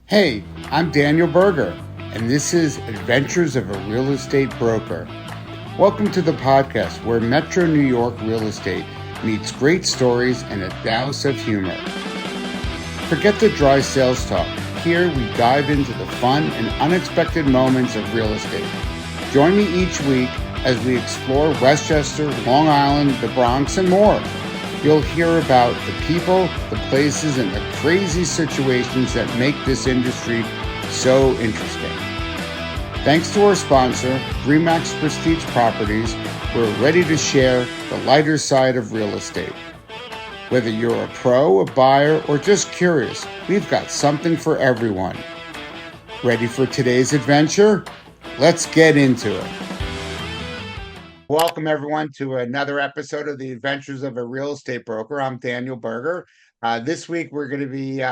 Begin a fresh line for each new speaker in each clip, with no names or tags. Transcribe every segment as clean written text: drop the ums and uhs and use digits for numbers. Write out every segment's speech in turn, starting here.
Hey, I'm Daniel Berger, and this is Adventures of a Real Estate Broker. Welcome to the podcast where Metro New York real estate meets great stories and a douse of humor. Forget the dry sales talk. Here we dive into the fun and unexpected moments of real estate. Join me each week as we explore Westchester, Long Island, the Bronx, and more. You'll hear about the people, the places, and the crazy situations that make this industry so interesting. Thanks to our sponsor, Remax Prestige Properties, we're ready to share the lighter side of real estate. Whether you're a pro, a buyer, or just curious, we've got something for everyone. Ready for today's adventure? Let's get into it. Welcome, everyone, to another episode of the Adventures of a Real Estate Broker. I'm Daniel Berger. This week, we're going to be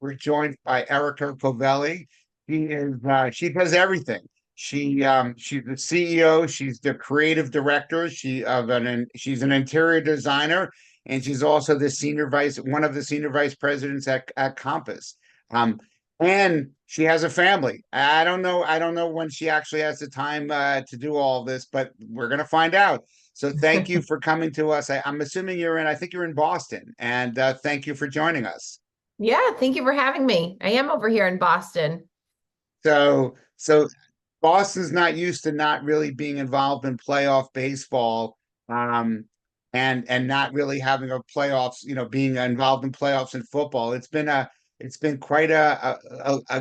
we're joined by Erica Covelli. She does everything. She's the CEO. She's the creative director. She's an interior designer, and she's also one of the senior vice presidents at Compass. And she has a family. I don't know when she actually has the time to do all this, but we're going to find out. So thank you for coming to us. I'm assuming I think you're in Boston, and thank you for joining us.
Yeah, thank you for having me. I am over here in Boston.
So Boston's not used to not really being involved in playoff baseball, and not really having a playoffs, being involved in playoffs in football. It's been quite a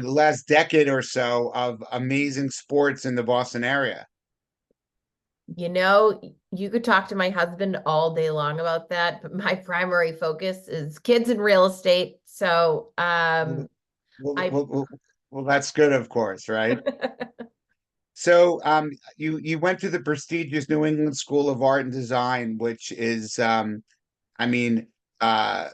last decade or so of amazing sports in the Boston area.
You know, you could talk to my husband all day long about that, but my primary focus is kids and real estate. So,
Well, well,
I
well, well, well, that's good, of course, right? So, you went to the prestigious New England School of Art and Design, which is, I mean, uh,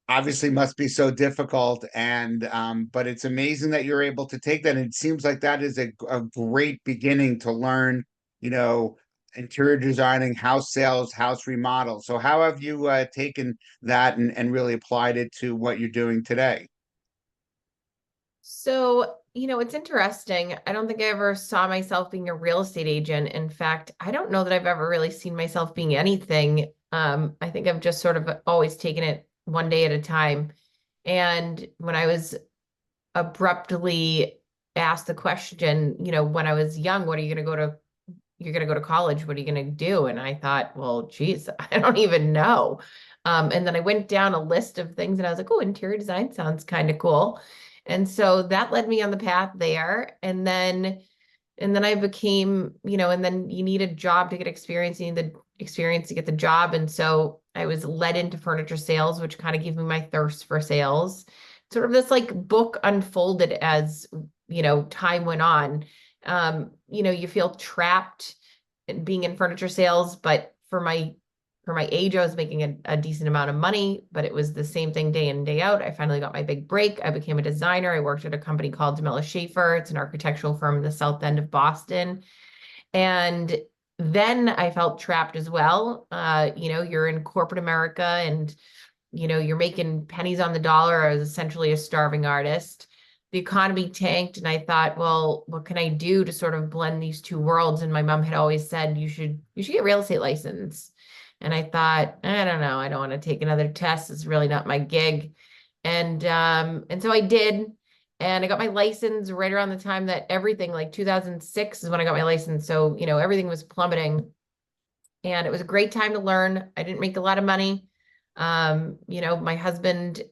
obviously must be so difficult, and but it's amazing that you're able to take that. And it seems like that is a great beginning to learn, you know, interior designing, house sales, house remodel. So, how have you taken that and really applied it to what you're doing today?
it's interesting. I don't think I ever saw myself being a real estate agent. In fact, I don't know that I've ever really seen myself being anything. I think I've just sort of always taken it one day at a time. And when I was abruptly asked the question, when I was young, what are you going to go to? You're going to go to college. What are you going to do? And I thought, well, geez, I don't even know. And then I went down a list of things and I was like, oh, interior design sounds kind of cool. And so that led me on the path there. And then I became, and then you need a job to get experience. You need the experience to get the job. And so I was led into furniture sales, which kind of gave me my thirst for sales. Sort of this like book unfolded as, time went on. You feel trapped in being in furniture sales, but for my age, I was making a decent amount of money, but it was the same thing day in and day out. I finally got my big break. I became a designer. I worked at a company called DeMello Schaefer. It's an architectural firm in the South End of Boston. And then I felt trapped as well. You're in corporate America and, you're making pennies on the dollar. I was essentially a starving artist. The economy tanked and I thought, well, what can I do to sort of blend these two worlds? And my mom had always said, you should get a real estate license. And I thought, I don't know, I don't want to take another test. It's really not my gig. And so I did. And I got my license right around the time that everything, like 2006 is when I got my license. So, everything was plummeting. And it was a great time to learn. I didn't make a lot of money. My husband,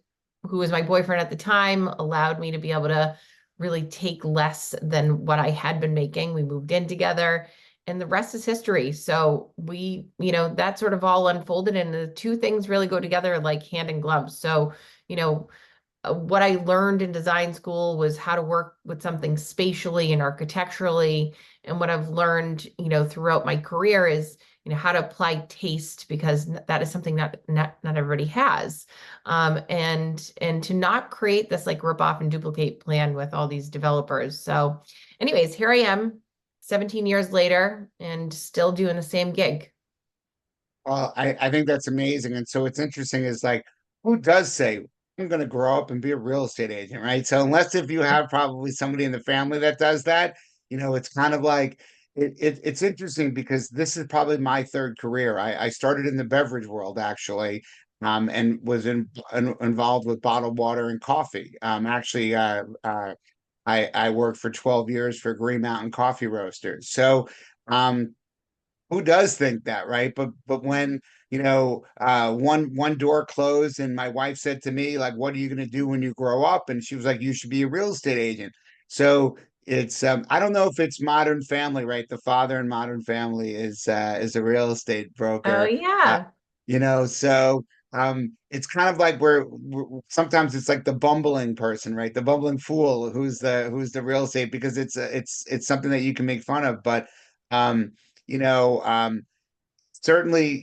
who was my boyfriend at the time, allowed me to be able to really take less than what I had been making. We moved in together and the rest is history. So that sort of all unfolded and the two things really go together like hand in glove. So, what I learned in design school was how to work with something spatially and architecturally. And what I've learned, throughout my career is, how to apply taste because that is something not everybody has. And to not create this like rip off and duplicate plan with all these developers. So anyways, here I am 17 years later and still doing the same gig.
Well, I think that's amazing. And so what's interesting is like, who does say I'm going to grow up and be a real estate agent, right? So unless if you have probably somebody in the family that does that, it's kind of like it's interesting because this is probably my third career. I started in the beverage world actually, and was involved with bottled water and coffee. Actually, I worked for 12 years for Green Mountain Coffee Roasters. So, who does think that, right? But when one door closed and my wife said to me, like, what are you going to do when you grow up? And she was like, you should be a real estate agent. So it's I don't know if it's Modern Family, right? The father in Modern Family is a real estate
Oh
broker. uh,
yeah.
so it's kind of like sometimes it's like the bumbling person, right? The bumbling fool who's the real estate, because it's something that you can make fun of. But um you know, certainly,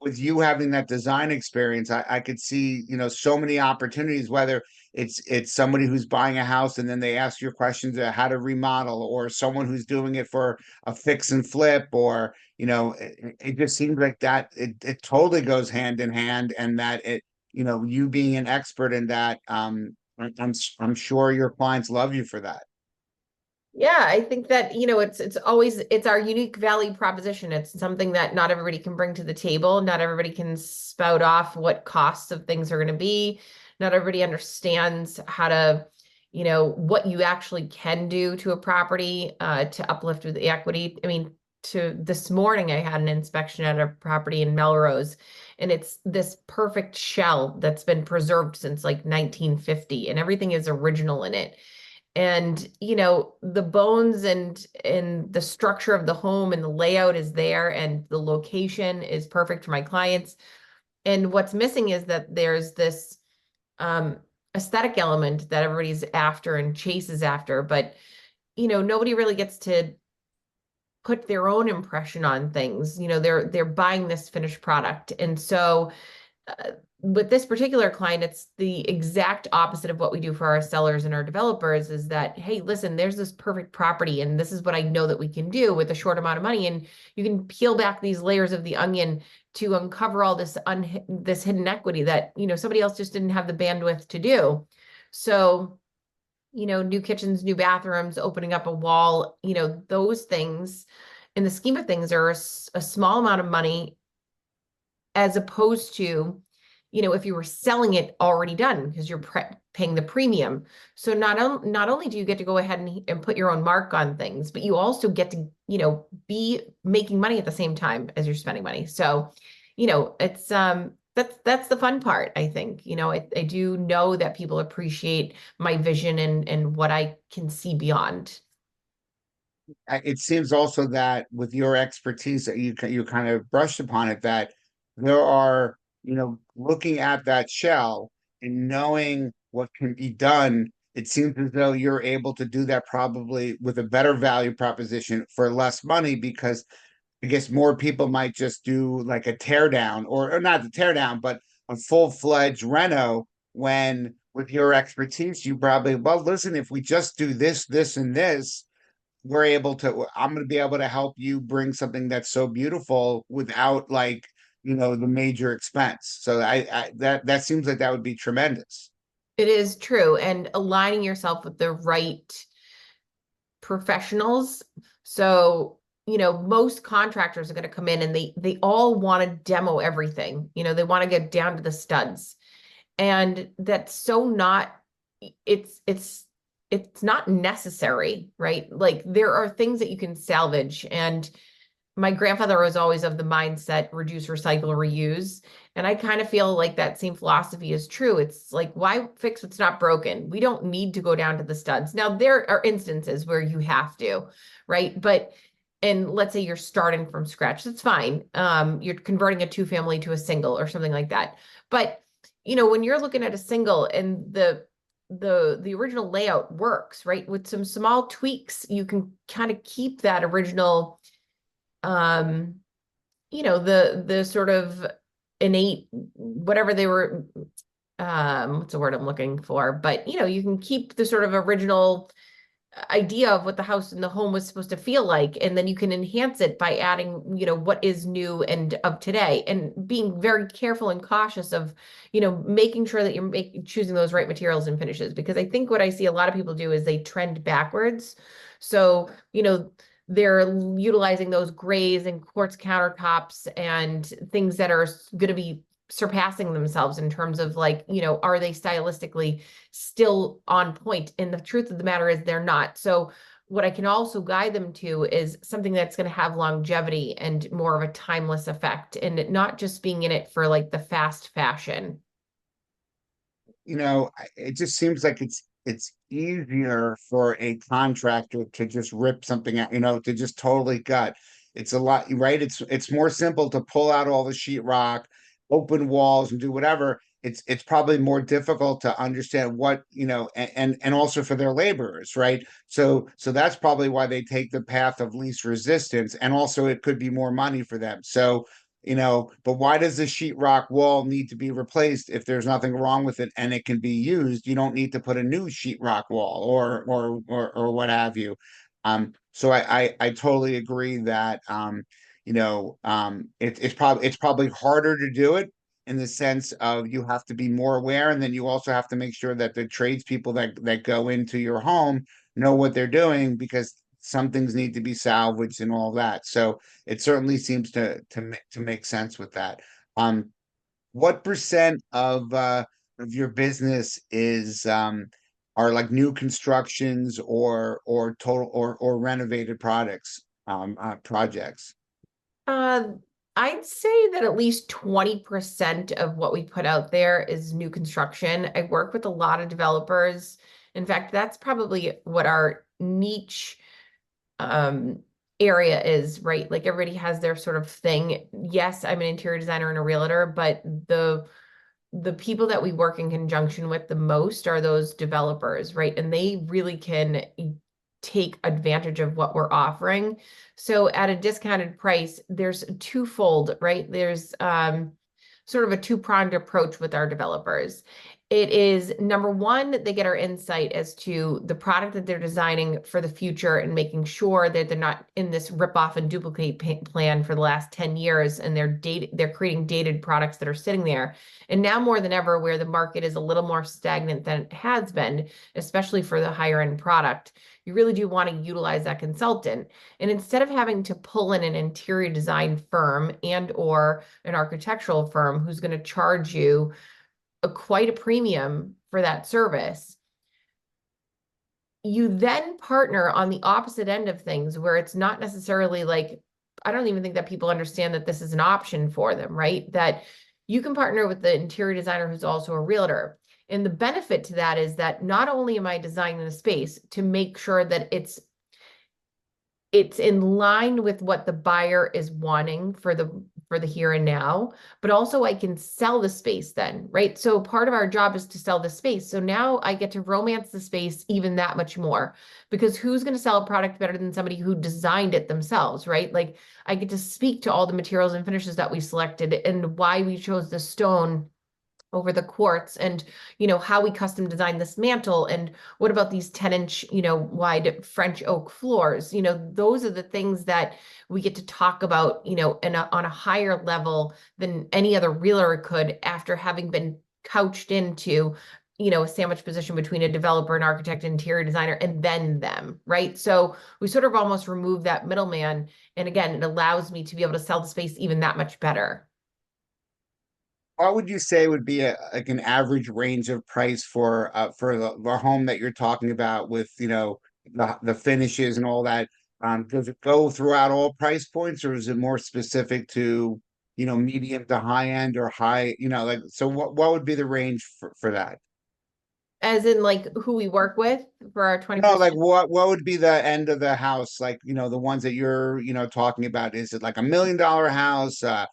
with you having that design experience, I could see, so many opportunities, whether it's somebody who's buying a house and then they ask your questions of how to remodel, or someone who's doing it for a fix and flip, or, it just seems like that it totally goes hand in hand, and that you being an expert in that, I'm sure your clients love you for that.
Yeah, I think that, it's always it's our unique value proposition. It's something that not everybody can bring to the table. Not everybody can spout off what costs of things are going to be. Not everybody understands how to, what you actually can do to a property to uplift with the equity. I mean, to this morning I had an inspection at a property in Melrose, and it's this perfect shell that's been preserved since like 1950, and everything is original in it. And the bones and the structure of the home and the layout is there, and the location is perfect for my clients. And what's missing is that there's this um aesthetic element that everybody's after and chases after, but nobody really gets to put their own impression on things. They're buying this finished product. And so uh, with this particular client, it's the exact opposite of what we do for our sellers and our developers, is that, hey, listen, there's this perfect property, and this is what I know that we can do with a short amount of money. And you can peel back these layers of the onion to uncover all this hidden equity that, somebody else just didn't have the bandwidth to do. So, new kitchens, new bathrooms, opening up a wall, those things in the scheme of things are a small amount of money, as opposed to, if you were selling it already done, because you're paying the premium. So not only do you get to go ahead and put your own mark on things, but you also get to, be making money at the same time as you're spending money. So, it's that's the fun part, I think. I do know that people appreciate my vision and what I can see beyond.
It seems also that with your expertise that you kind of brushed upon it, that there are, looking at that shell and knowing what can be done, it seems as though you're able to do that probably with a better value proposition for less money, because I guess more people might just do like a tear down, or not the tear down, but a full-fledged reno, when with your expertise, you probably, well, listen, if we just do this, this, and this, I'm going to be able to help you bring something that's so beautiful without, like, the major expense. So that seems like that would be tremendous.
It is true. And aligning yourself with the right professionals. So, most contractors are going to come in and they all want to demo everything. They want to get down to the studs. And that's so not it's not necessary, right? Like, there are things that you can salvage. And my grandfather was always of the mindset, reduce, recycle, reuse. And I kind of feel like that same philosophy is true. It's like, why fix what's not broken? We don't need to go down to the studs. Now, there are instances where you have to, right? But, and let's say you're starting from scratch, that's fine. You're converting a two-family to a single or something like that. But, when you're looking at a single and the original layout works, right? With some small tweaks, you can kind of keep that original um the sort of innate, whatever they were, what's the word I'm looking for, but you can keep the sort of original idea of what the house and the home was supposed to feel like. And then you can enhance it by adding, what is new and of today, and being very careful and cautious of, making sure that you're choosing those right materials and finishes. Because I think what I see a lot of people do is they trend backwards. So, they're utilizing those grays and quartz countertops and things that are going to be surpassing themselves in terms of like, are they stylistically still on point? And the truth of the matter is they're not. So what I can also guide them to is something that's going to have longevity and more of a timeless effect, and not just being in it for like the fast fashion.
It just seems like it's easier for a contractor to just rip something out, to just totally gut. It's a lot, right? It's more simple to pull out all the sheetrock, open walls, and do whatever. It's probably more difficult to understand what, and also for their laborers, right? So that's probably why they take the path of least resistance, and also it could be more money for them. So but why does the sheetrock wall need to be replaced if there's nothing wrong with it and it can be used? You don't need to put a new sheetrock wall or what have you. So I totally agree that it's probably harder to do it in the sense of you have to be more aware, and then you also have to make sure that the tradespeople that go into your home know what they're doing, because some things need to be salvaged and all that. So it certainly seems to make sense with that. What percent of your business is are like new constructions or total or renovated projects?
Uh, I'd say that at least 20% of what we put out there is new construction. I work with a lot of developers. In fact, that's probably what our niche um area is, right? Like everybody has their sort of thing. Yes, I'm an interior designer and a realtor, but the people that we work in conjunction with the most are those developers, right? And they really can take advantage of what we're offering. So at a discounted price, there's twofold, right? There's sort of a two-pronged approach with our developers. It is number one, they get our insight as to the product that they're designing for the future and making sure that they're not in this rip off and duplicate plan for the last 10 years, and they're creating dated products that are sitting there. And now more than ever, where the market is a little more stagnant than it has been, especially for the higher end product, you really do want to utilize that consultant. And instead of having to pull in an interior design firm and or an architectural firm who's going to charge you quite a premium for that service, you then partner on the opposite end of things where it's not necessarily like, I don't even think that people understand that this is an option for them, right? That you can partner with the interior designer who's also a realtor. And the benefit to that is that not only am I designing the space to make sure that it's in line with what the buyer is wanting for the here and now, but also I can sell the space then, right? So part of our job is to sell the space. So now I get to romance the space even that much more, because who's going to sell a product better than somebody who designed it themselves, right? Like I get to speak to all the materials and finishes that we selected and why we chose the stone over the quartz, and how we custom designed this mantle, and what about these 10-inch wide French oak floors. Those are the things that we get to talk about on a higher level than any other realtor could, after having been couched into a sandwich position between a developer, an architect, interior designer, and then them, right? So we sort of almost remove that middleman, and again, it allows me to be able to sell the space even that much better.
What would you say would be like an average range of price for the home that you're talking about with the finishes and all that? Does it go throughout all price points, or is it more specific to medium to high end or high? Like, so what would be the range for that?
As in like who we work with for our
No, like
20%.
what would be the end of the house? Like, the ones that you're talking about. Is it like $1 million house, $2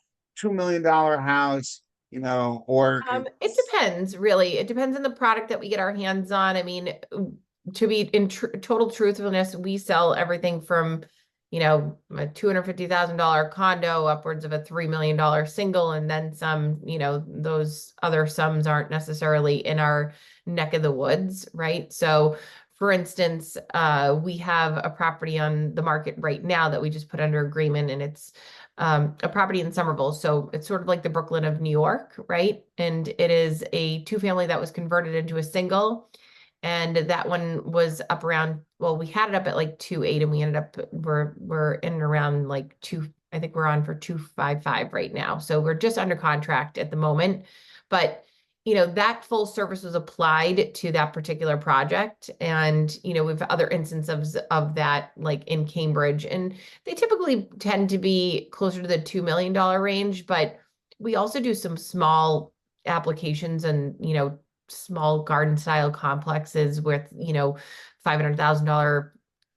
million house? Or
It depends, really. It depends on the product that we get our hands on. I mean, to be in total truthfulness, we sell everything from, a $250,000 condo upwards of a $3 million single, and then some, those other sums aren't necessarily in our neck of the woods, right? So for instance, we have a property on the market right now that we just put under agreement, and it's a property in Somerville. So it's sort of like the Brooklyn of New York, right? And it is a two-family that was converted into a single. And that one was up around, well, we had it up at like 2.8, and we ended up we're in and around like two, I think we're on for 2.55 right now. So we're just under contract at the moment. But that full service was applied to that particular project. And, we've other instances of that, like in Cambridge, and they typically tend to be closer to the $2 million range, but we also do some small applications and, small garden style complexes with, $500,000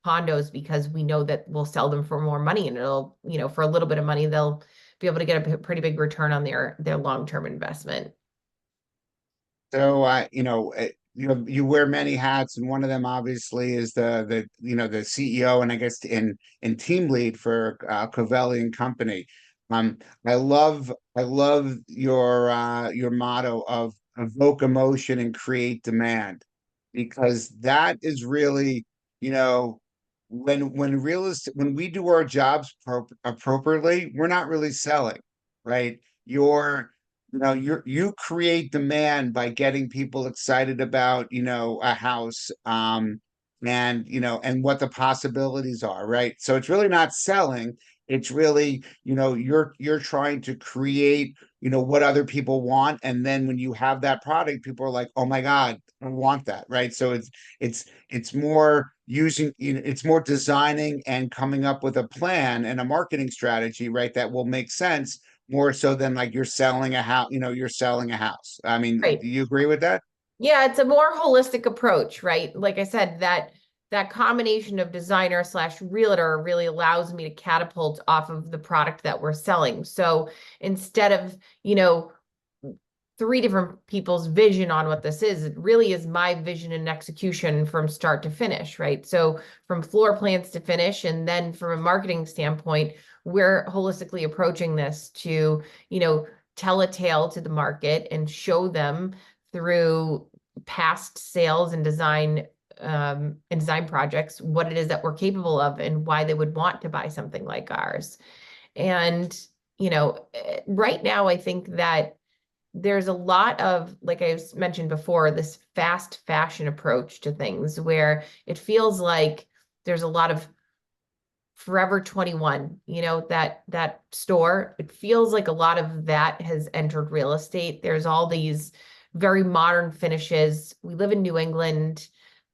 condos, because we know that we'll sell them for more money, and it'll, for a little bit of money, they'll be able to get a pretty big return on their long-term investment.
So, you wear many hats, and one of them obviously is the CEO, and I guess in team lead for Covelle and Company. I love your motto of evoke emotion and create demand, because that is really, when we do our jobs appropriately, we're not really selling, right? You create demand by getting people excited about, a house, and what the possibilities are, right? So it's really not selling. It's really, you're trying to create, what other people want. And then when you have that product, people are like, oh my God, I want that, right? So it's more using, it's more designing and coming up with a plan and a marketing strategy, right, that will make sense, more so than like you're selling a house, you're selling a house. I mean,
Right.
do you agree with that?
Yeah, it's a more holistic approach, right? Like I said, that combination of designer slash realtor really allows me to catapult off of the product that we're selling. So instead of, three different people's vision on what this is, it really is my vision and execution from start to finish, right? So from floor plans to finish, and then from a marketing standpoint, we're holistically approaching this to, tell a tale to the market and show them through past sales and design projects what it is that we're capable of and why they would want to buy something like ours. And right now I think that there's a lot of, like I mentioned before, this fast fashion approach to things where it feels like there's a lot of Forever 21, that store. It feels like a lot of that has entered real estate. There's all these very modern finishes. We live in New England.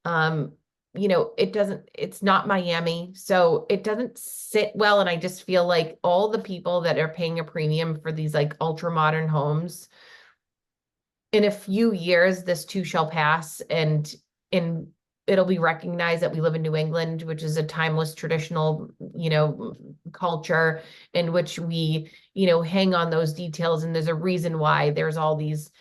Um, it's not Miami, so it doesn't sit well. And I just feel like all the people that are paying a premium for these like ultra modern homes, in a few years, this too shall pass, and in it'll be recognized that we live in New England, which is a timeless, traditional, culture in which we, hang on those details. And there's a reason why there's all these,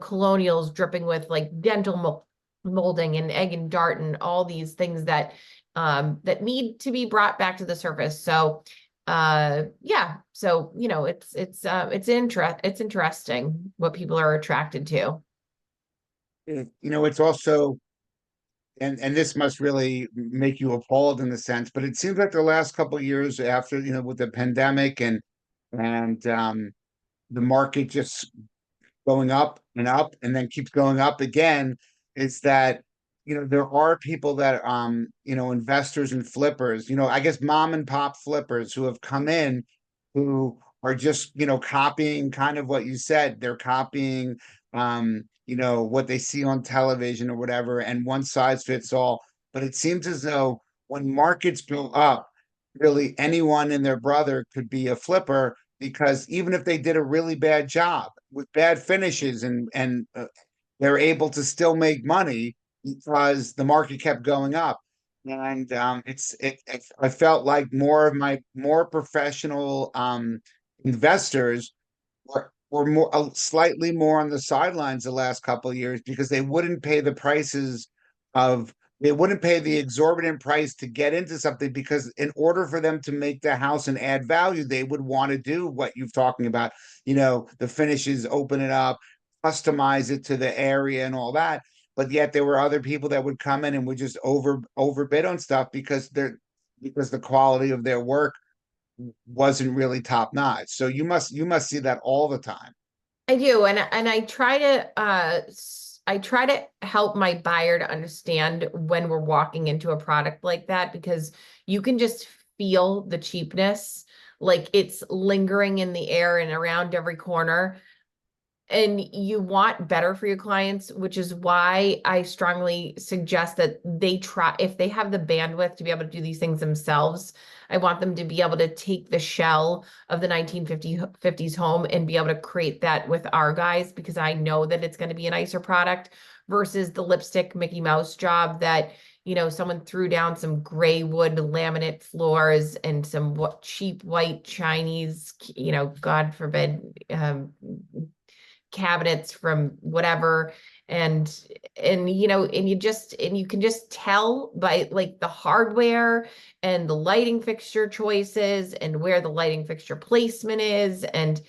colonials dripping with like dental molding and egg and dart and all these things that that need to be brought back to the surface. So yeah, so it's interesting what people are attracted to.
It's also, and this must really make you appalled in a sense, but it seems like the last couple of years after, with the pandemic and the market just going up and then keeps going up again, is that, there are people that, investors and flippers, I guess mom and pop flippers who have come in, who are just, copying kind of what you said. They're copying, what they see on television or whatever, and one size fits all. But it seems as though when markets go up, really anyone and their brother could be a flipper, because even if they did a really bad job with bad finishes, and they're able to still make money because the market kept going up. And I felt like more of my more professional investors were more, slightly more on the sidelines the last couple of years, because they wouldn't pay the prices of they wouldn't pay the exorbitant price to get into something, because in order for them to make the house and add value, they would want to do what you're talking about, the finishes, open it up, customize it to the area and all that. but yet there were other people that would come in and would just overbid on stuff because the quality of their work wasn't really top notch. So you must see that all the time.
I do, and I try to help my buyer to understand when we're walking into a product like that, because you can just feel the cheapness, like it's lingering in the air and around every corner. And you want better for your clients, which is why I strongly suggest that they try, if they have the bandwidth to be able to do these things themselves, I want them to be able to take the shell of the 1950s home and be able to create that with our guys, because I know that it's going to be a nicer product versus the lipstick Mickey Mouse job that, someone threw down some gray wood laminate floors and some cheap white Chinese, God forbid, cabinets from whatever, and you can just tell by like the hardware and the lighting fixture choices and where the lighting fixture placement is, and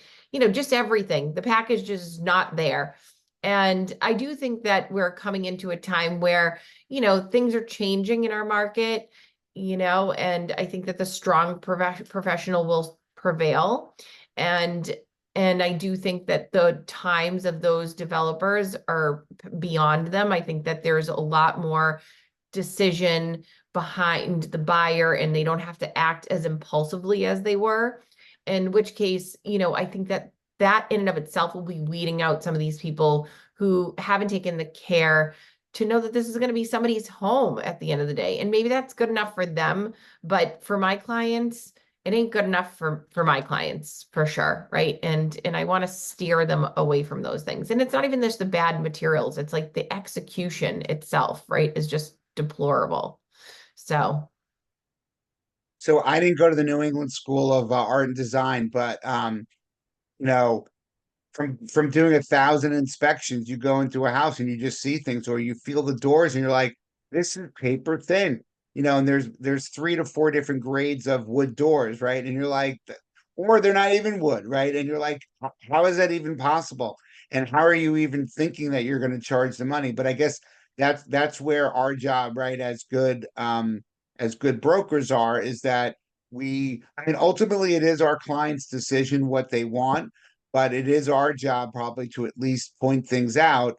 just everything. The package is not there. And I do think that we're coming into a time where things are changing in our market, and I think that the strong professional will prevail. and and I do think that the times of those developers are beyond them. I think that there's a lot more decision behind the buyer, and they don't have to act as impulsively as they were. In which case, I think that that in and of itself will be weeding out some of these people who haven't taken the care to know that this is going to be somebody's home at the end of the day. And maybe that's good enough for them, but for my clients, it ain't good enough for my clients for sure, right? And I want to steer them away from those things. And it's not even just the bad materials, it's like the execution itself, right, is just deplorable. So
So I didn't go to the New England School of Art and Design, but you know, from doing 1,000 inspections, you go into a house and you just see things, or you feel the doors and you're like, this is paper thin, and there's 3 to 4 different grades of wood doors, right? And you're like, or they're not even wood, right? And you're like, how is that even possible? And how are you even thinking that you're going to charge the money? But I guess that's where our job, right, as good brokers are, is that I mean, ultimately it is our client's decision what they want, but it is our job probably to at least point things out,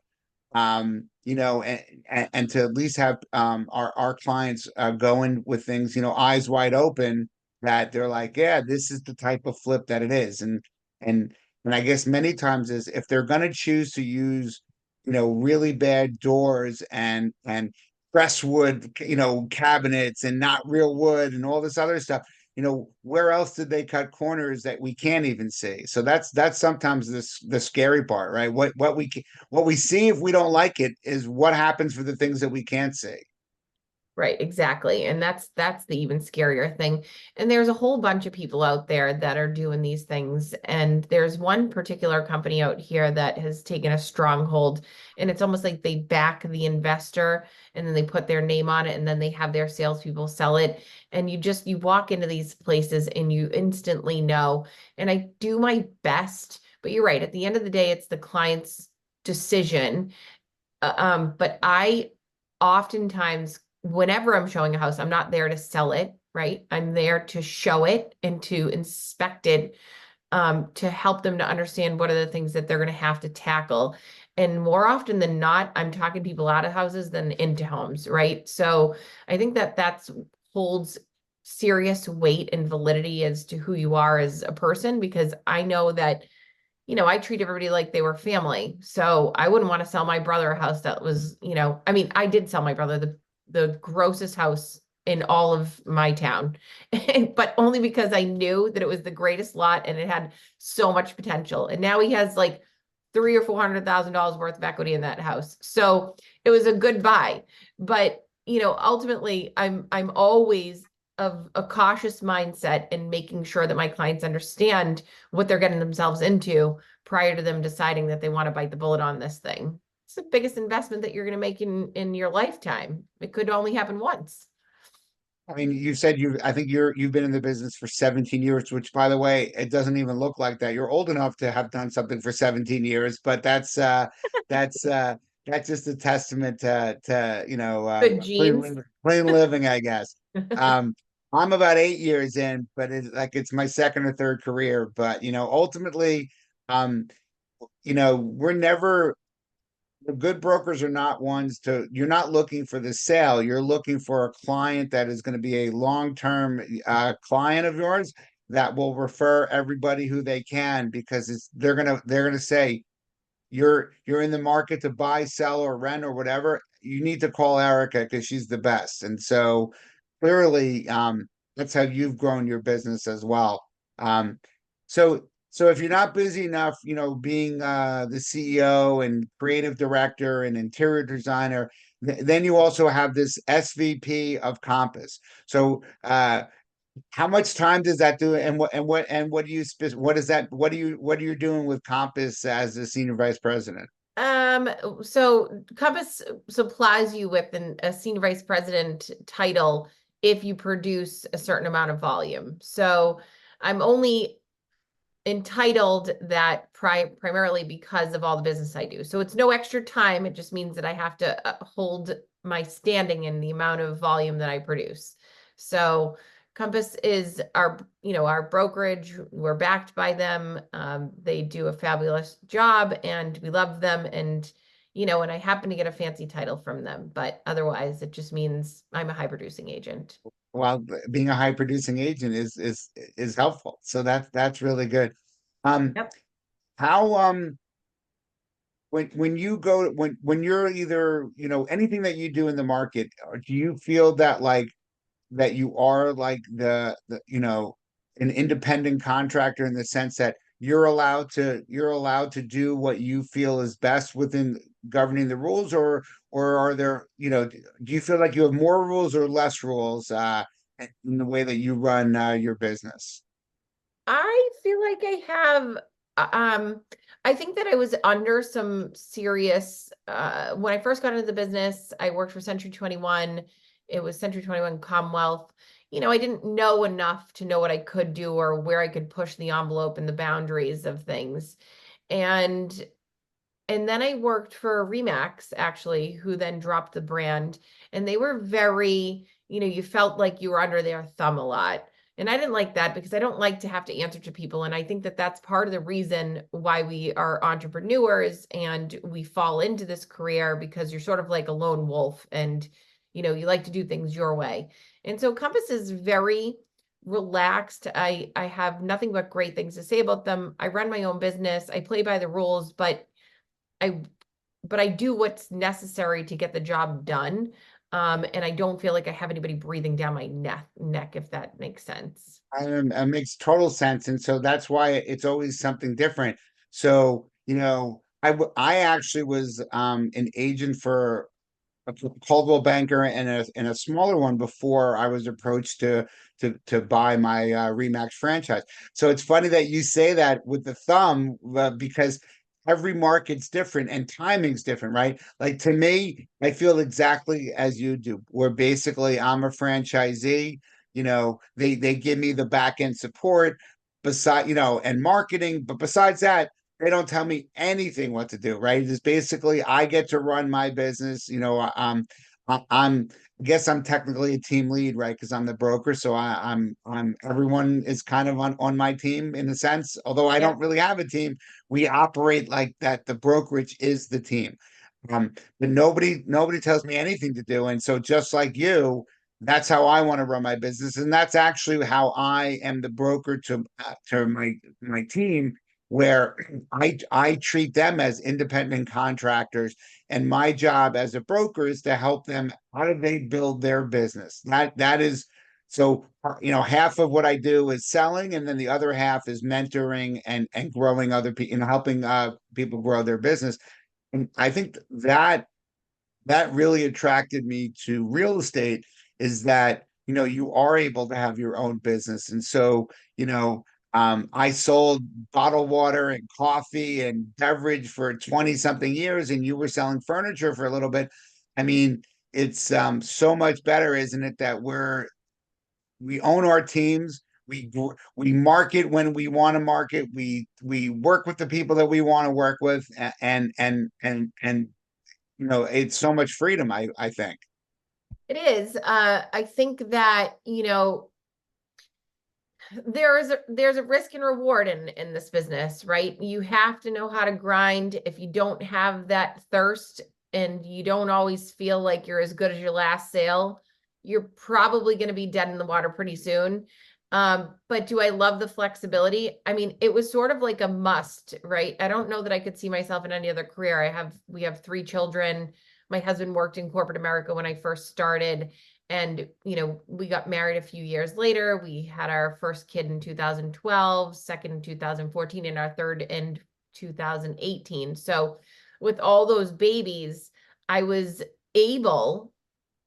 and to at least have our clients go in with things, eyes wide open, that they're like, yeah, this is the type of flip that it is. And and I guess many times is, if they're going to choose to use, really bad doors and presswood, cabinets and not real wood and all this other stuff, where else did they cut corners that we can't even see? So that's sometimes the scary part, right? What we see, if we don't like it, is what happens for the things that we can't see.
right, exactly. And that's the even scarier thing. And there's a whole bunch of people out there that are doing these things. And there's one particular company out here that has taken a stronghold, and it's almost like they back the investor and then they put their name on it and then they have their salespeople sell it. And you walk into these places and you instantly know. And I do my best, but you're right. At the end of the day, it's the client's decision. But I oftentimes, whenever I'm showing a house, I'm not there to sell it, right? I'm there to show it and to inspect it, to help them to understand what are the things that they're going to have to tackle. And more often than not, I'm talking people out of houses than into homes, right? So I think that that's holds serious weight and validity as to who you are as a person, because I know that I treat everybody like they were family. So I wouldn't want to sell my brother a house that was, I mean, I did sell my brother the grossest house in all of my town, but only because I knew that it was the greatest lot and it had so much potential. And now he has like $300,000 or $400,000 worth of equity in that house. So it was a good buy. But ultimately, I'm always of a cautious mindset in making sure that my clients understand what they're getting themselves into prior to them deciding that they want to bite the bullet on this thing. It's the biggest investment that you're going to make in your lifetime. It could only happen once.
I mean, you said I think you've been in the business for 17 years, which, by the way, it doesn't even look like that. You're old enough to have done something for 17 years, but that's that's just a testament to
Good genes.
plain living, I guess. Um, I'm about 8 years in, but it's my second or third career. But ultimately, um, we're never the good brokers are not ones to you're not looking for the sale. You're looking for a client that is going to be a long-term client of yours that will refer everybody who they can because they're gonna say you're in the market to buy, sell, or rent or whatever. You need to call Erica because she's the best. And so clearly, that's how you've grown your business as well. Um, so if you're not busy enough, being the CEO and creative director and interior designer, then you also have this SVP of Compass. So how much time does that do? And what do you what is that? What are you doing with Compass as the senior vice president?
Um, so Compass supplies you with a senior vice president title if you produce a certain amount of volume. So I'm only entitled that primarily because of all the business I do. So it's no extra time. It just means that I have to hold my standing in the amount of volume that I produce. So Compass is our brokerage. We're backed by them. They do a fabulous job and we love them. And I happen to get a fancy title from them, but otherwise it just means I'm a high producing agent.
Well, being a high producing agent is helpful. So that's really good. Um,
Yep.
how when you go when you're either anything that you do in the market, do you feel that you are like an independent contractor in the sense that you're allowed to do what you feel is best within governing the rules, or are there do you feel like you have more rules or less rules in the way that you run your business?
I feel like I have I think that I was under some serious when I first got into the business, I worked for Century 21. It was Century 21 Commonwealth. I didn't know enough to know what I could do or where I could push the envelope and the boundaries of things. And and then I worked for Remax, actually, who then dropped the brand. And they were very, you felt like you were under their thumb a lot. And I didn't like that because I don't like to have to answer to people. And I think that that's part of the reason why we are entrepreneurs and we fall into this career because you're sort of like a lone wolf and, you like to do things your way. And so Compass is very relaxed. I have nothing but great things to say about them. I run my own business. I play by the rules, I but I do what's necessary to get the job done. And I don't feel like I have anybody breathing down my neck, if that makes sense.
It makes total sense, and so that's why it's always something different. So I actually was an agent for a Caldwell banker and a smaller one before I was approached to buy my Remax franchise. So it's funny that you say that with the thumb because every market's different and timing's different, right? Like to me, I feel exactly as you do. Where basically I'm a franchisee. They give me the back end support beside and marketing, but besides that they don't tell me anything what to do, right? It's basically I get to run my business. I guess I'm technically a team lead, right? Because I'm the broker, so I'm everyone is kind of on my team in a sense. Although I don't
Yep.
really have a team, we operate like that. The brokerage is the team, but nobody tells me anything to do, and so just like you. That's how I want to run my business, and that's actually how I am the broker to my team where I treat them as independent contractors, and my job as a broker is to help them. How do they build their business? That is so. Half of what I do is selling, and then the other half is mentoring and growing other people and helping people grow their business. And I think that really attracted me to real estate is that you are able to have your own business, and so I sold bottled water and coffee and beverage for 20 something years, and you were selling furniture for a little bit. I mean, it's so much better, isn't it, that we own our teams. We market when we want to market. We work with the people that we want to work with, and it's so much freedom, I think.
It is. I think that, there's a risk and reward in this business, right? You have to know how to grind. If you don't have that thirst and you don't always feel like you're as good as your last sale, you're probably going to be dead in the water pretty soon. But do I love the flexibility? I mean, it was sort of like a must, right? I don't know that I could see myself in any other career. We have 3 children. My husband worked in corporate America when I first started. And, we got married a few years later. We had our first kid in 2012, second in 2014, and our third in 2018. So with all those babies, I was able,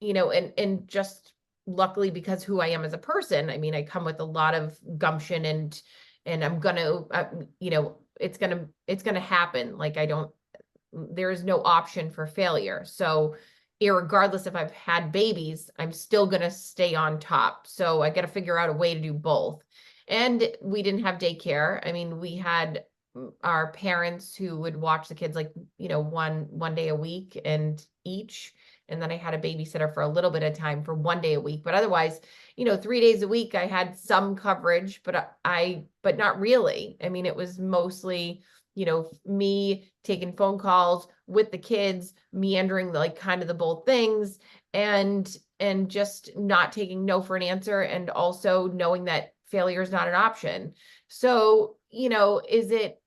and just luckily because who I am as a person, I mean, I come with a lot of gumption and I'm gonna, it's gonna happen. Like there is no option for failure. So irregardless if I've had babies, I'm still going to stay on top. So I got to figure out a way to do both. And we didn't have daycare. I mean, we had our parents who would watch the kids like, one day a week and each. And then I had a babysitter for a little bit of time for 1 day a week. But otherwise, 3 days a week, I had some coverage, but not really. I mean, it was mostly me taking phone calls with the kids, meandering like kind of the both things and just not taking no for an answer and also knowing that failure is not an option. So, is it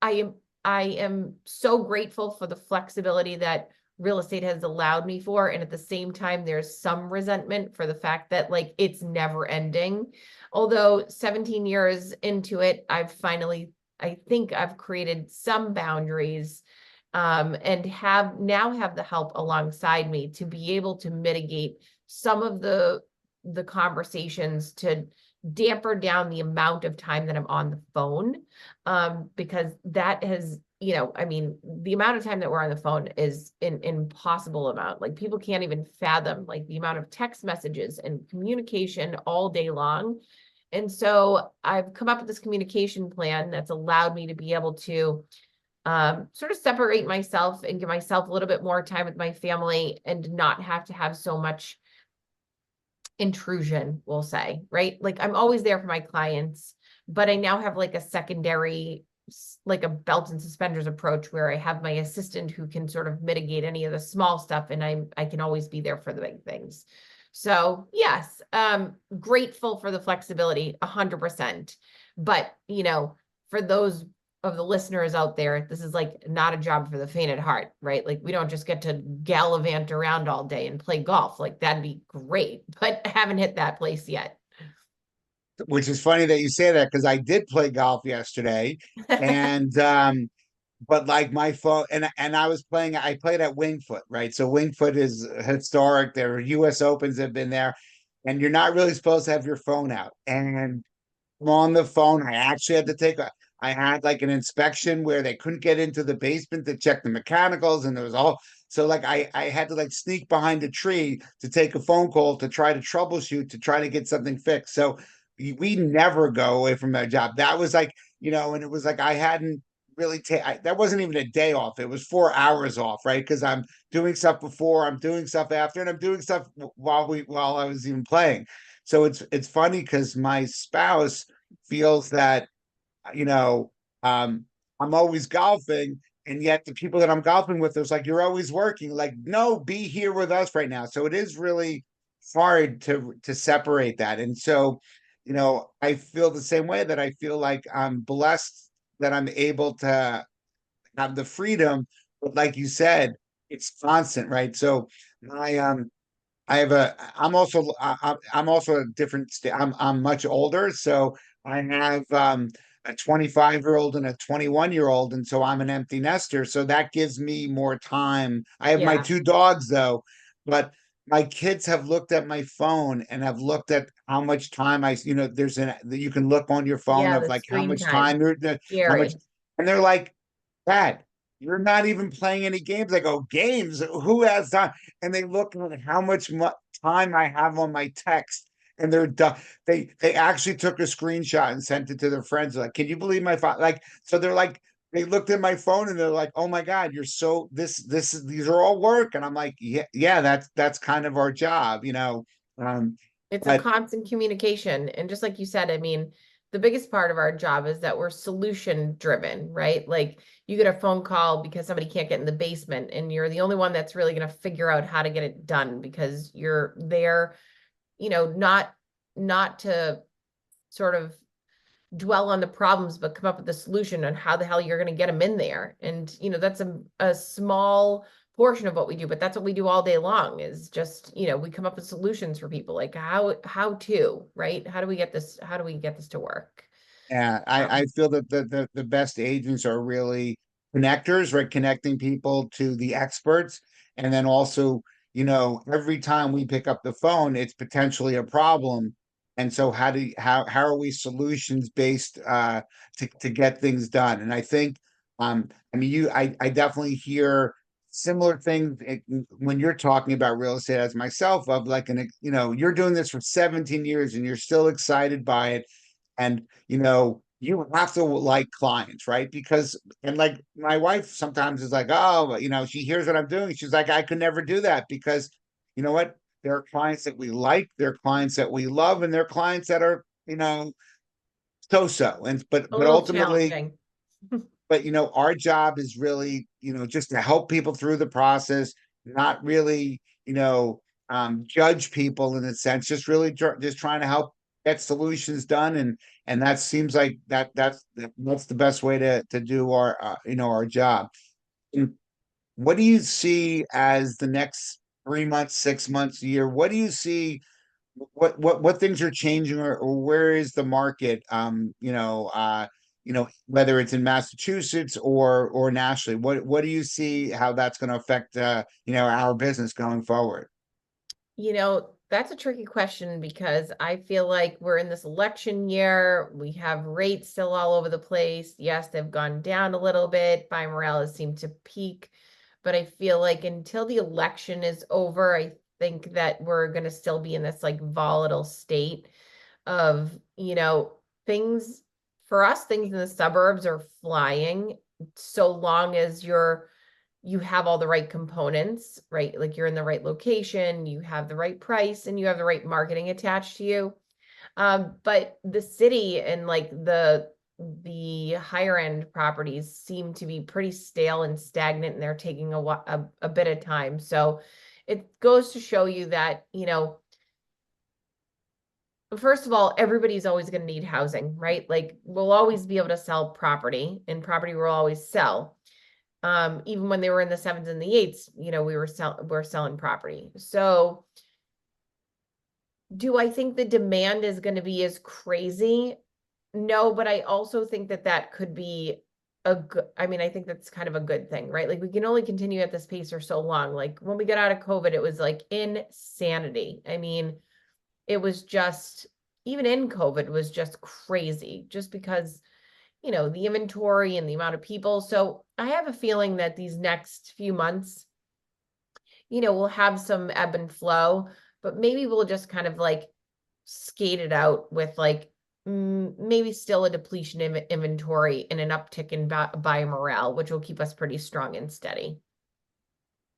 I am so grateful for the flexibility that real estate has allowed me for. And at the same time, there's some resentment for the fact that like it's never ending. Although 17 years into it, I think I've created some boundaries and have the help alongside me to be able to mitigate some of the conversations to damper down the amount of time that I'm on the phone. Because that has, I mean, the amount of time that we're on the phone is an impossible amount. Like people can't even fathom like the amount of text messages and communication all day long. And so I've come up with this communication plan that's allowed me to be able to sort of separate myself and give myself a little bit more time with my family and not have to have so much intrusion, we'll say, right? Like I'm always there for my clients, but I now have like a secondary, like a belt and suspenders approach where I have my assistant who can sort of mitigate any of the small stuff and I can always be there for the big things. So yes, grateful for the flexibility, 100%. But, for those of the listeners out there, this is like not a job for the faint at heart, right? Like we don't just get to gallivant around all day and play golf. Like that'd be great, but I haven't hit that place yet.
Which is funny that you say that because I did play golf yesterday, and but like my phone and I played at Wingfoot, right? So Wingfoot is historic. There are US Opens have been there, and you're not really supposed to have your phone out. And I'm on the phone. I actually had to I had like an inspection where they couldn't get into the basement to check the mechanicals, and there was all so like I had to like sneak behind a tree to take a phone call to try to troubleshoot to try to get something fixed. So we never go away from that job. That was like, and it was like I hadn't really that wasn't even a day off. It was 4 hours off, right? Because I'm doing stuff before, I'm doing stuff after, and I'm doing stuff while I was even playing. So it's funny because my spouse feels that, you know, I'm always golfing, and yet the people that I'm golfing with, it's like you're always working. Like, no, be here with us right now. So it is really hard to separate that. And so, I feel the same way that I feel like I'm blessed that I'm able to have the freedom, but like you said, it's constant, right? So my I have I'm also a different I'm much older, so I have a 25-year-old and a 21-year-old, and so I'm an empty nester, so that gives me more time. I have my
Yeah.
2 dogs though, but my kids have looked at my phone and have looked at how much time there's you can look on your phone
Yeah.
of
The
like how
screen
much
time.
time how much,
Scary.
and they're like, Dad, you're not even playing any games. I go, games? Who has time? And they look at how much time I have on my text, and they're done. They actually took a screenshot and sent it to their friends. Like, can you believe my father? Like, so they're like they looked at my phone and they're like, "Oh my God, you're so these are all work." And I'm like, "Yeah, yeah, that's kind of our job, you know." Um,
It's a
but
constant communication. And just like you said, I mean, the biggest part of our job is that we're solution driven, right? Like you get a phone call because somebody can't get in the basement and you're the only one that's really going to figure out how to get it done because you're there, not to sort of dwell on the problems, but come up with a solution on how the hell you're going to get them in there. And, that's a small portion of what we do, but that's what we do all day long is just, we come up with solutions for people like how to, right? How do we get this to work?
yeah, I
Um,
feel that the best agents are really connectors, right? Connecting people to the experts. And then also, every time we pick up the phone, it's potentially a problem. And so how are we solutions based to get things done? And I think I mean I definitely hear similar things when you're talking about real estate as myself of like you're doing this for 17 years and you're still excited by it and you have to like clients, right? Because and like my wife sometimes is like, oh, she hears what I'm doing, she's like, I could never do that because you know what, there are clients that we like, there are clients that we love, and there are clients that are so and
a
but
little
ultimately,
challenging.
but our job is really just to help people through the process, not really judge people in a sense, just really just trying to help get solutions done, and that seems like that's the best way to do our our job. And what do you see as the next 3 months, 6 months, a year? What do you see, what things are changing, or where is the market, whether it's in Massachusetts or nationally? What do you see how that's going to affect our business going forward?
That's a tricky question because I feel like we're in this election year. We have rates still all over the place. Yes, they've gone down a little bit. Buy morale has seemed to peak. But I feel like until the election is over, I think that we're going to still be in this like volatile state of, things for us, things in the suburbs are flying so long as you have all the right components, right? Like you're in the right location, you have the right price, and you have the right marketing attached to you. But the city and like the higher end properties seem to be pretty stale and stagnant, and they're taking a bit of time. So it goes to show you that, first of all, everybody's always going to need housing, right? Like we'll always be able to sell property, and property will always sell. Even when they were in the sevens and the eights, we're selling property. So do I think the demand is going to be as crazy? No, but I also think that that could be I mean, I think that's kind of a good thing, right? Like we can only continue at this pace for so long. Like when we got out of COVID, it was like insanity. I mean, it was just, even in COVID was just crazy just because, the inventory and the amount of people. So I have a feeling that these next few months, we'll have some ebb and flow, but maybe we'll just kind of like skate it out with like maybe still a depletion in inventory and an uptick in buyer morale, which will keep us pretty strong and steady.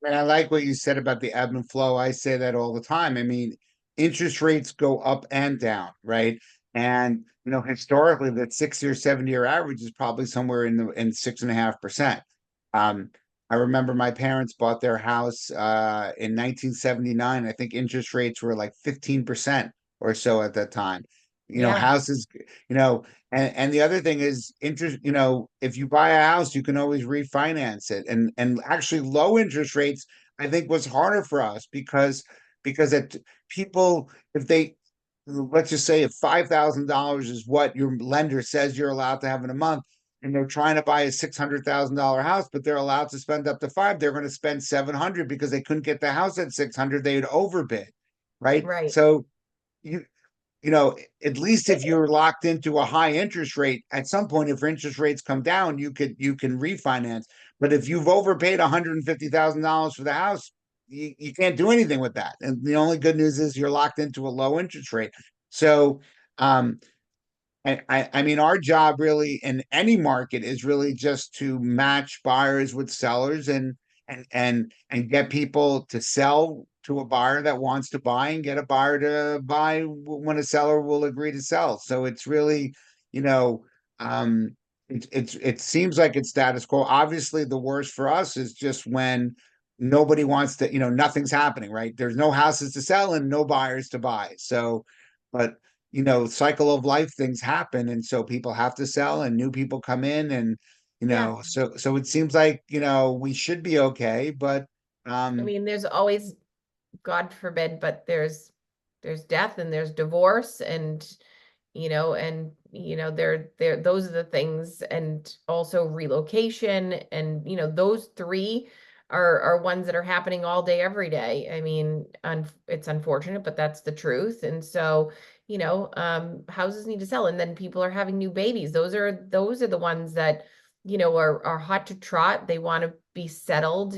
And I like what you said about the ebb and flow. I say that all the time. I mean, interest rates go up and down, right? And historically, that 60 or 70 year average is probably somewhere in 6.5%. Um, I remember my parents bought their house in 1979. I think interest rates were like 15% or so at that time.
Yeah,
Houses, you know, and the other thing is interest, if you buy a house, you can always refinance it. And actually low interest rates, I think, was harder for us because it people, if they, let's just say if $5,000 is what your lender says you're allowed to have in a month, and they're trying to buy a $600,000 house, but they're allowed to spend up to five, they're going to spend 700 because they couldn't get the house at 600, they'd overbid, right?
right.
So you at least if you're locked into a high interest rate, at some point, if interest rates come down, you can refinance. But if you've overpaid $150,000 for the house, you can't do anything with that. And the only good news is you're locked into a low interest rate. So, um, I mean, our job really in any market is really just to match buyers with sellers and get people to sell to a buyer that wants to buy and get a buyer to buy when a seller will agree to sell. So it's really, you know, um, it seems like it's status quo. Obviously, the worst for us is just when nobody wants to, nothing's happening, right? There's no houses to sell and no buyers to buy. So, but cycle of life, things happen, and so people have to sell and new people come in, and
Yeah.
so it seems like we should be okay, but
I
um
mean, there's always, God forbid, but there's death and there's divorce and there those are the things, and also relocation, and those three are ones that are happening all day every day. I mean, it's unfortunate, but that's the truth. And so houses need to sell, and then people are having new babies. Those are the ones that are hot to trot. They want to be settled,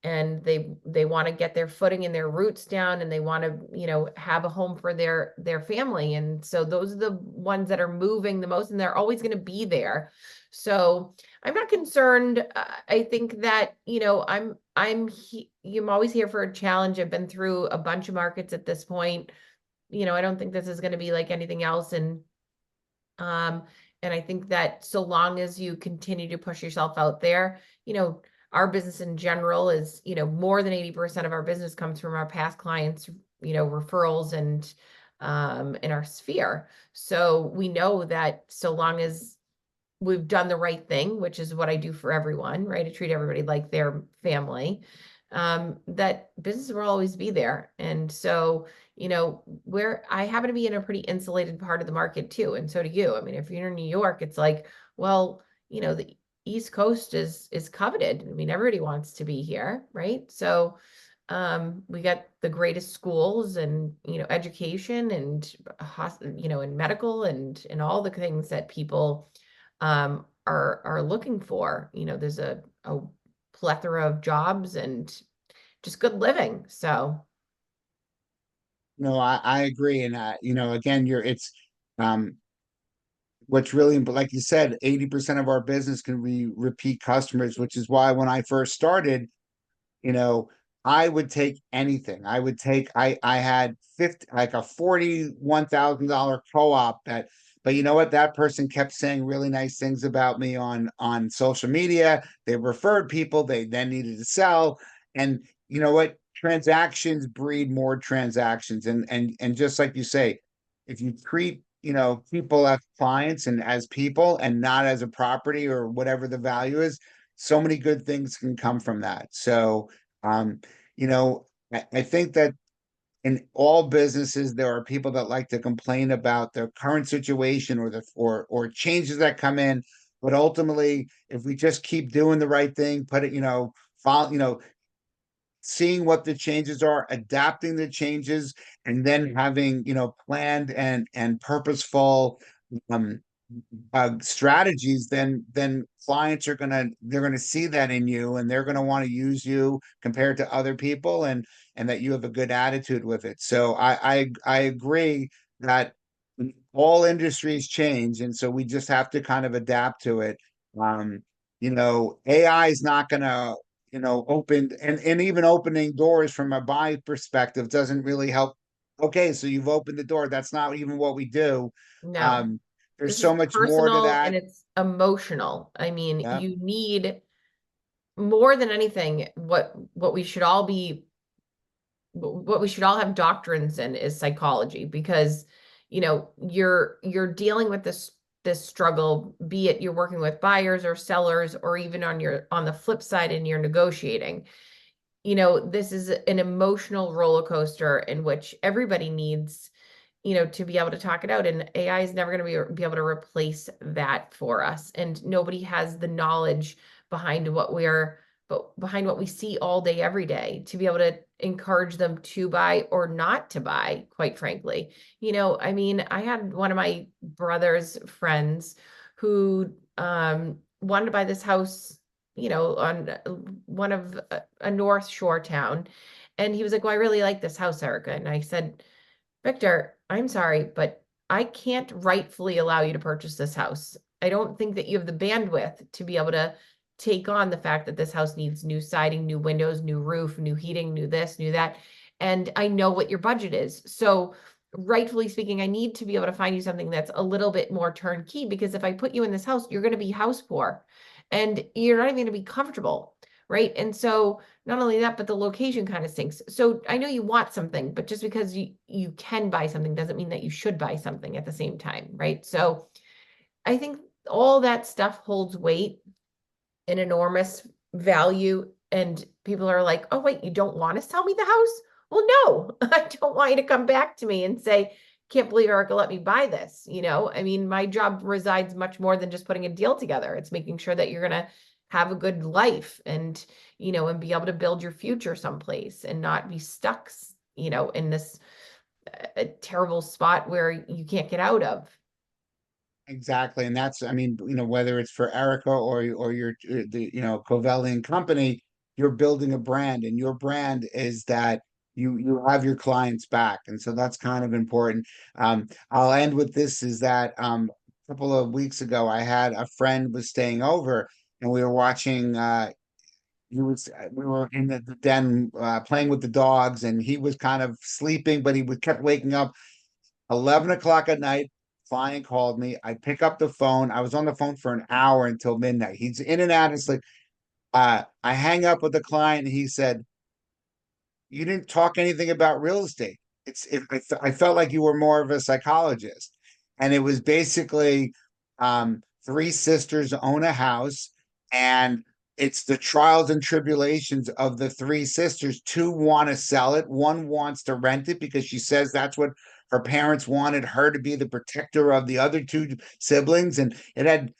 and they want to get their footing and their roots down, and they want to have a home for their family. And so those are the ones that are moving the most, and they're always going to be there. So I'm not concerned. I think that I'm always here for a challenge. I've been through a bunch of markets at this point. I don't think this is going to be like anything else. Um, and I think that so long as you continue to push yourself out there, our business in general is, more than 80% of our business comes from our past clients, referrals and in our sphere. So we know that so long as we've done the right thing, which is what I do for everyone, right? I treat everybody like their family. That business will always be there. And so, where I happen to be in a pretty insulated part of the market too. And so do you. I mean, if you're in New York, it's like, well, the East Coast is coveted. I mean, everybody wants to be here, right? So we got the greatest schools and education and and medical and all the things that people are looking for. There's a plethora of jobs and just good living. So
no, I agree, and again, it's um what's really, but like you said, 80% of our business can be repeat customers, which is why when I first started, you know, I would take anything. I had 50, like a $41,000 co-op but you know what? That person kept saying really nice things about me on social media. They referred people, they then needed to sell. And you know what? Transactions breed more transactions. And just like you say, if you treat people as clients and as people and not as a property or whatever the value is, so many good things can come from that. So um, I think that in all businesses, there are people that like to complain about their current situation or changes that come in. But ultimately, if we just keep doing the right thing, put it, follow, seeing what the changes are, adapting the changes, and then having, planned and purposeful um strategies, then clients they're gonna see that in you, and they're gonna want to use you compared to other people, and that you have a good attitude with it. So I agree that all industries change, and so we just have to kind of adapt to it. Um, AI is not gonna open, and even opening doors from a buy perspective doesn't really help. Okay, so you've opened the door. That's not even what we do.
no,
Um, there's
this is
so much more to
personal and
that.
it's emotional. I mean,
Yeah.
you need more than anything, what we should all have doctrines in is psychology, because you're dealing with this struggle, be it you're working with buyers or sellers, or even on the flip side and you're negotiating. This is an emotional roller coaster in which everybody needs to be able to talk it out, and AI is never going to be able to replace that for us, and nobody has the knowledge behind behind what we see all day every day to be able to encourage them to buy or not to buy, quite frankly. I mean, I had one of my brother's friends who wanted to buy this house, on one of a North Shore town, and he was like, well, I really like this house, Erica. And I said, Victor, I'm sorry, but I can't rightfully allow you to purchase this house. I don't think that you have the bandwidth to be able to take on the fact that this house needs new siding, new windows, new roof, new heating, new this, new that. And I know what your budget is. So rightfully speaking, I need to be able to find you something that's a little bit more turnkey, because if I put you in this house, you're going to be house poor and you're not even going to be comfortable. Right. And so not only that, but the location kind of stinks. So I know you want something, but just because you can buy something doesn't mean that you should buy something at the same time. Right. So I think all that stuff holds weight, an enormous value. And people are like, oh, wait, you don't want to sell me the house? Well, no, I don't want you to come back to me and say, can't believe Erica let me buy this. I mean, my job resides much more than just putting a deal together. It's making sure that you're going to have a good life and, and be able to build your future someplace and not be stuck, in this terrible spot where you can't get out of.
Exactly. And that's, I mean, whether it's for Erica or your, Covelle and company, you're building a brand, and your brand is that you have your clients back. And so that's kind of important. I'll end with this, is that a couple of weeks ago, I had a friend was staying over, and we were watching, we were in the den playing with the dogs, and he was kind of sleeping, but kept waking up. 11 o'clock at night, client called me. I pick up the phone. I was on the phone for an hour until midnight. He's in and out. It's like, I hang up with the client, and he said, you didn't talk anything about real estate. I felt like you were more of a psychologist. And it was basically three sisters own a house, and it's the trials and tribulations of the three sisters. Two want to sell it. One wants to rent it because she says that's what her parents wanted her to be, the protector of the other two siblings. And it had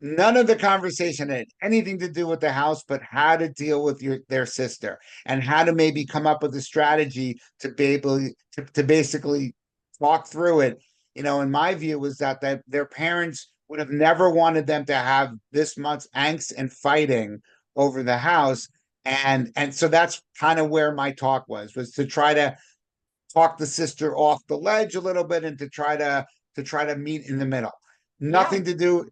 none of the conversation had anything to do with the house, but how to deal with their sister, and how to maybe come up with a strategy to be able to basically talk through it. In my view, was that their parents would have never wanted them to have this much angst and fighting over the house. And so that's kind of where my talk was to try to talk the sister off the ledge a little bit, and to try to meet in the middle. Nothing to do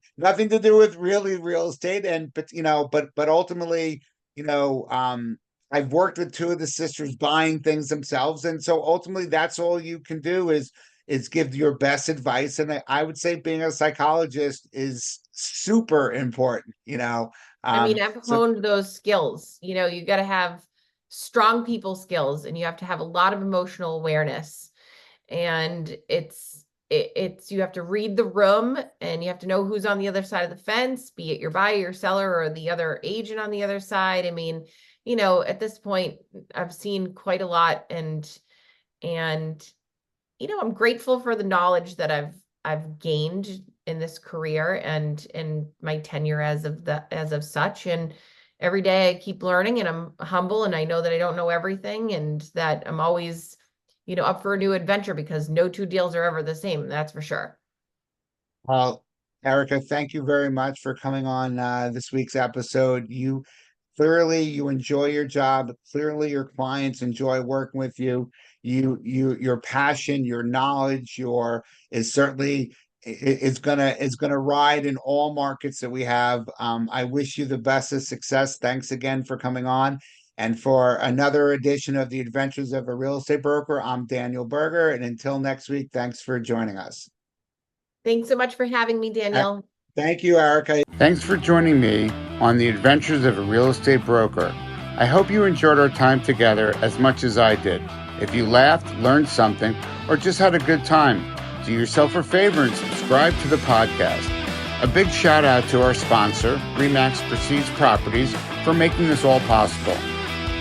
with really real estate. And but ultimately, I've worked with two of the sisters buying things themselves, and so ultimately that's all you can do is give your best advice. And I would say being a psychologist is super important.
I mean, I've honed those skills. You got to have strong people skills, and you have to have a lot of emotional awareness. And it's you have to read the room, and you have to know who's on the other side of the fence, be it your buyer, your seller, or the other agent on the other side. I mean, at this point, I've seen quite a lot, and I'm grateful for the knowledge that I've gained in this career and in my tenure as of such. And every day I keep learning, and I'm humble, and I know that I don't know everything, and that I'm always up for a new adventure, because no two deals are ever the same. That's for sure.
Well, Erica, thank you very much for coming on this week's episode. Clearly you enjoy your job. Clearly your clients enjoy working with you. Your passion, your knowledge, is certainly is gonna ride in all markets that we have. I wish you the best of success. Thanks again for coming on. And for another edition of the Adventures of a Real Estate Broker, I'm Daniel Berger. And until next week, thanks for joining us.
Thanks so much for having me, Daniel.
Thank you, Erica. Thanks for joining me on the Adventures of a Real Estate Broker. I hope you enjoyed our time together as much as I did. If you laughed, learned something, or just had a good time, do yourself a favor and subscribe to the podcast. A big shout out to our sponsor, Remax Prestige Properties, for making this all possible.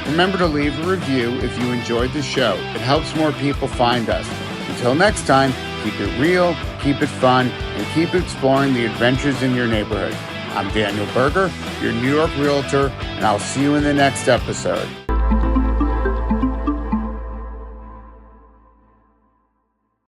Remember to leave a review if you enjoyed the show. It helps more people find us. Until next time, keep it real, keep it fun, and keep exploring the adventures in your neighborhood. I'm Daniel Berger, your New York Realtor, and I'll see you in the next episode.